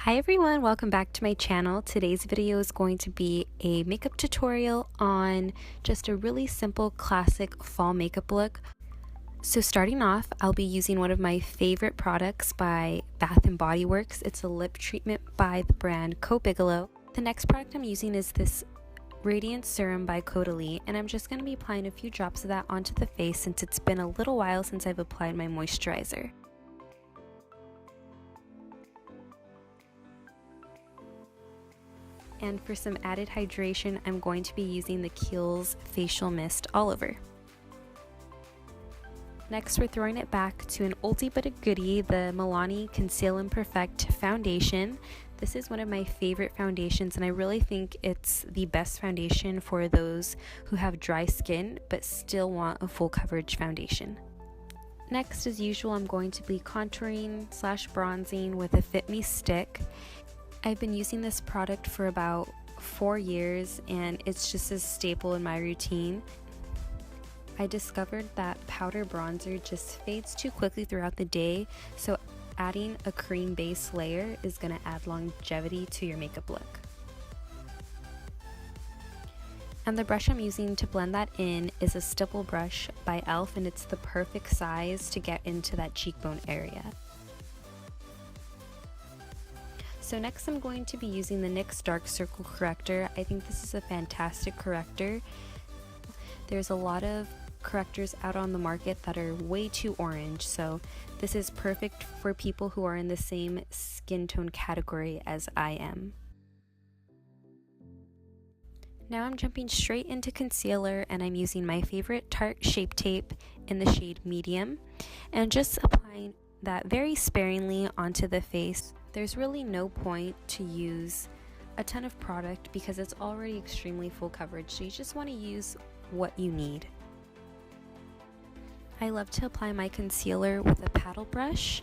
Hi everyone, welcome back to my channel. Today's video is going to be a makeup tutorial on just a really simple classic fall makeup look. So starting off, I'll be using one of my favorite products by Bath & Body Works. It's a lip treatment by the brand Bigelow. The next product I'm using is this Radiance Serum by Caudalie, and I'm just going to be applying a few drops of that onto the face since it's been a little while since I've applied my moisturizer. And for some added hydration, I'm going to be using the Kiehl's Facial Mist All Over. Next, we're throwing it back to an oldie but a goodie, the Milani Conceal and Perfect Foundation. This is one of my favorite foundations, and I really think it's the best foundation for those who have dry skin but still want a full coverage foundation. Next, as usual, I'm going to be contouring / bronzing with a Fit Me stick. I've been using this product for about 4 years and it's just a staple in my routine. I discovered that powder bronzer just fades too quickly throughout the day, so adding a cream base layer is going to add longevity to your makeup look. And the brush I'm using to blend that in is a stipple brush by e.l.f. and it's the perfect size to get into that cheekbone area. So next I'm going to be using the NYX Dark Circle Corrector. I think this is a fantastic corrector. There's a lot of correctors out on the market that are way too orange, so this is perfect for people who are in the same skin tone category as I am. Now I'm jumping straight into concealer, and I'm using my favorite Tarte Shape Tape in the shade Medium and just applying that very sparingly onto the face. There's really no point to use a ton of product because it's already extremely full coverage, so you just want to use what you need. I love to apply my concealer with a paddle brush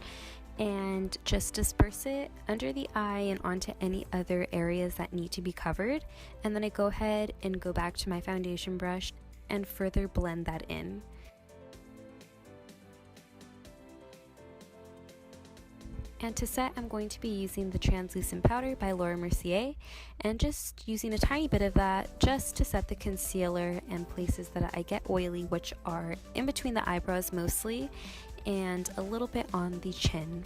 and just disperse it under the eye and onto any other areas that need to be covered, and then I go ahead and go back to my foundation brush and further blend that in. And to set, I'm going to be using the Translucent Powder by Laura Mercier and just using a tiny bit of that just to set the concealer in places that I get oily, which are in between the eyebrows mostly and a little bit on the chin.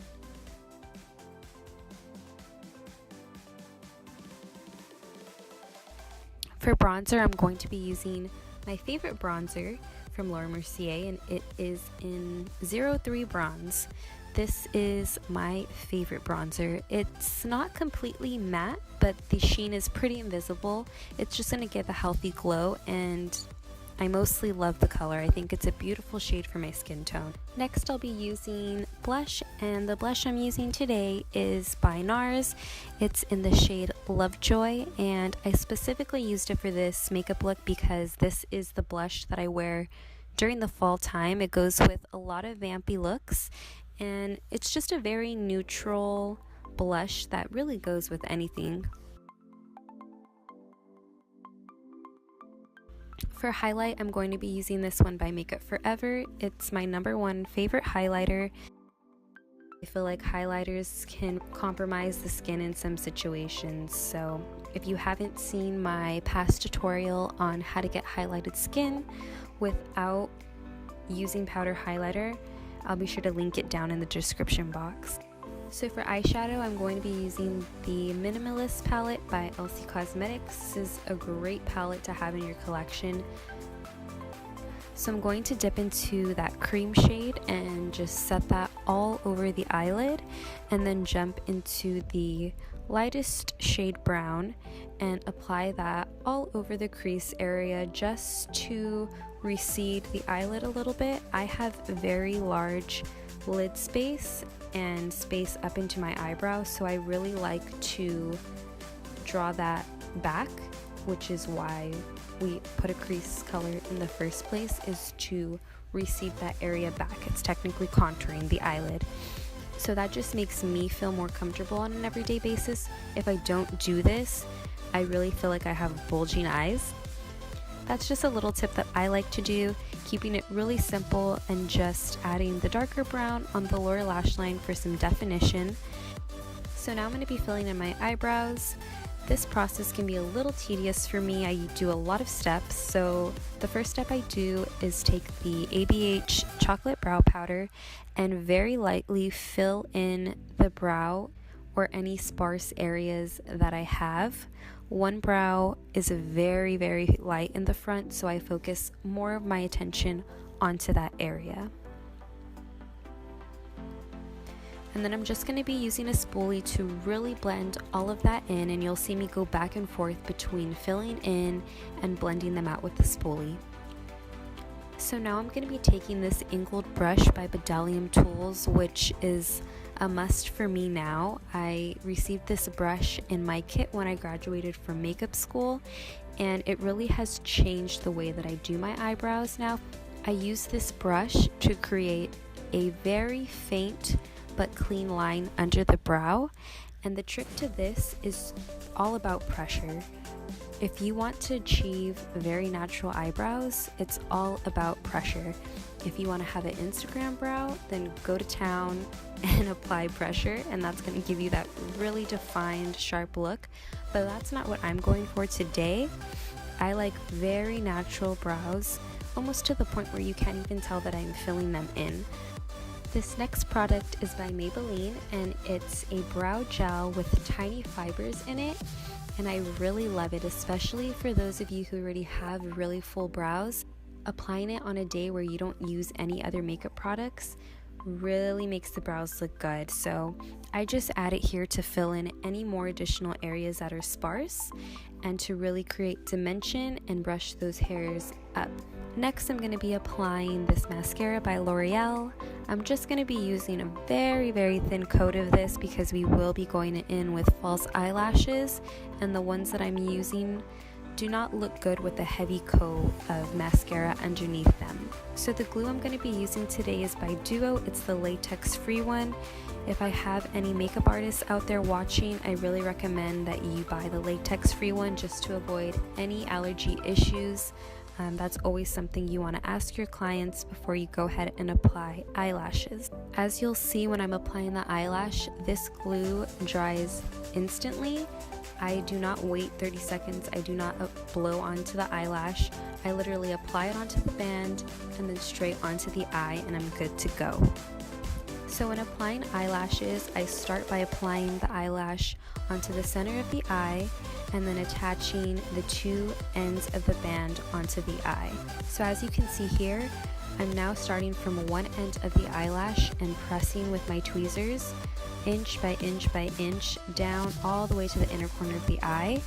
For bronzer, I'm going to be using my favorite bronzer from Laura Mercier, and it is in 03 Bronze. This is my favorite bronzer. It's not completely matte, but the sheen is pretty invisible. It's just going to give a healthy glow, and I mostly love the color. I think it's a beautiful shade for my skin tone. Next, I'll be using blush, and the blush I'm using today is by NARS. It's in the shade Lovejoy, and I specifically used it for this makeup look because this is the blush that I wear during the fall time. It goes with a lot of vampy looks, and it's just a very neutral blush that really goes with anything. For highlight, I'm going to be using this one by Makeup Forever. It's my #1 favorite highlighter. I feel like highlighters can compromise the skin in some situations, so if you haven't seen my past tutorial on how to get highlighted skin without using powder highlighter, I'll be sure to link it down in the description box. So for eyeshadow, I'm going to be using the Minimalist palette by Elsie Cosmetics. This is a great palette to have in your collection. So I'm going to dip into that cream shade and just set that all over the eyelid, and then jump into the lightest shade brown and apply that all over the crease area just to recede the eyelid a little bit. I have very large lid space and space up into my eyebrow, so I really like to draw that back, which is why we put a crease color in the first place, is to recede that area back. It's technically contouring the eyelid. So that just makes me feel more comfortable on an everyday basis. If I don't do this, I really feel like I have bulging eyes. That's just a little tip that I like to do, keeping it really simple and just adding the darker brown on the lower lash line for some definition. So now I'm going to be filling in my eyebrows. This process can be a little tedious for me. I do a lot of steps. So the first step I do is take the ABH chocolate brow powder and very lightly fill in the brow or any sparse areas that I have. One brow is very, very light in the front, so I focus more of my attention onto that area. And then I'm just going to be using a spoolie to really blend all of that in, and you'll see me go back and forth between filling in and blending them out with the spoolie. So now I'm going to be taking this angled brush by Bdellium Tools, which is a must for me now. I received this brush in my kit when I graduated from makeup school, and it really has changed the way that I do my eyebrows now. I use this brush to create a very faint but clean line under the brow, and the trick to this is all about pressure. If you want to achieve very natural eyebrows, it's all about pressure. If you want to have an Instagram brow, then go to town and apply pressure, and that's going to give you that really defined, sharp look. But that's not what I'm going for today. I like very natural brows, almost to the point where you can't even tell that I'm filling them in. This next product is by Maybelline, and it's a brow gel with tiny fibers in it, and I really love it, especially for those of you who already have really full brows. Applying it on a day where you don't use any other makeup products really makes the brows look good. So I just add it here to fill in any more additional areas that are sparse and to really create dimension and brush those hairs up. Next, I'm going to be applying this mascara by L'Oreal. I'm just going to be using a very, very thin coat of this because we will be going in with false eyelashes, and the ones that I'm using do not look good with a heavy coat of mascara underneath them. So the glue I'm going to be using today is by Duo. It's the latex free one. If I have any makeup artists out there watching, I really recommend that you buy the latex free one just to avoid any allergy issues. That's always something you want to ask your clients before you go ahead and apply eyelashes. As you'll see when I'm applying the eyelash, this glue dries instantly. I do not wait 30 seconds. I do not blow onto the eyelash. I literally apply it onto the band and then straight onto the eye, and I'm good to go. So when applying eyelashes, I start by applying the eyelash onto the center of the eye and then attaching the two ends of the band onto the eye. So as you can see here, I'm now starting from one end of the eyelash and pressing with my tweezers, inch by inch by inch, down all the way to the inner corner of the eye.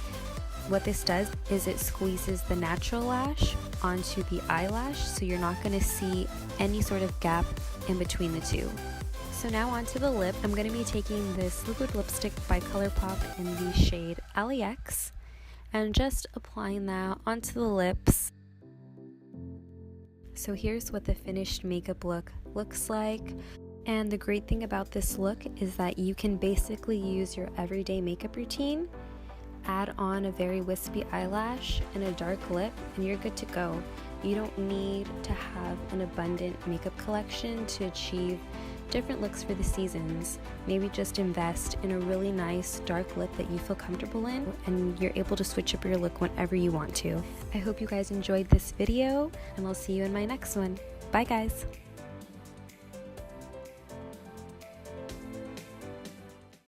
What this does is it squeezes the natural lash onto the eyelash, so you're not going to see any sort of gap in between the two. So now onto the lip. I'm going to be taking this liquid lipstick by ColourPop in the shade LAX and just applying that onto the lips. So here's what the finished makeup look looks like. And the great thing about this look is that you can basically use your everyday makeup routine, add on a very wispy eyelash and a dark lip, and you're good to go. You don't need to have an abundant makeup collection to achieve different looks for the seasons. Maybe just invest in a really nice dark lip that you feel comfortable in, and you're able to switch up your look whenever you want to. I hope you guys enjoyed this video, and I'll see you in my next one. Bye guys!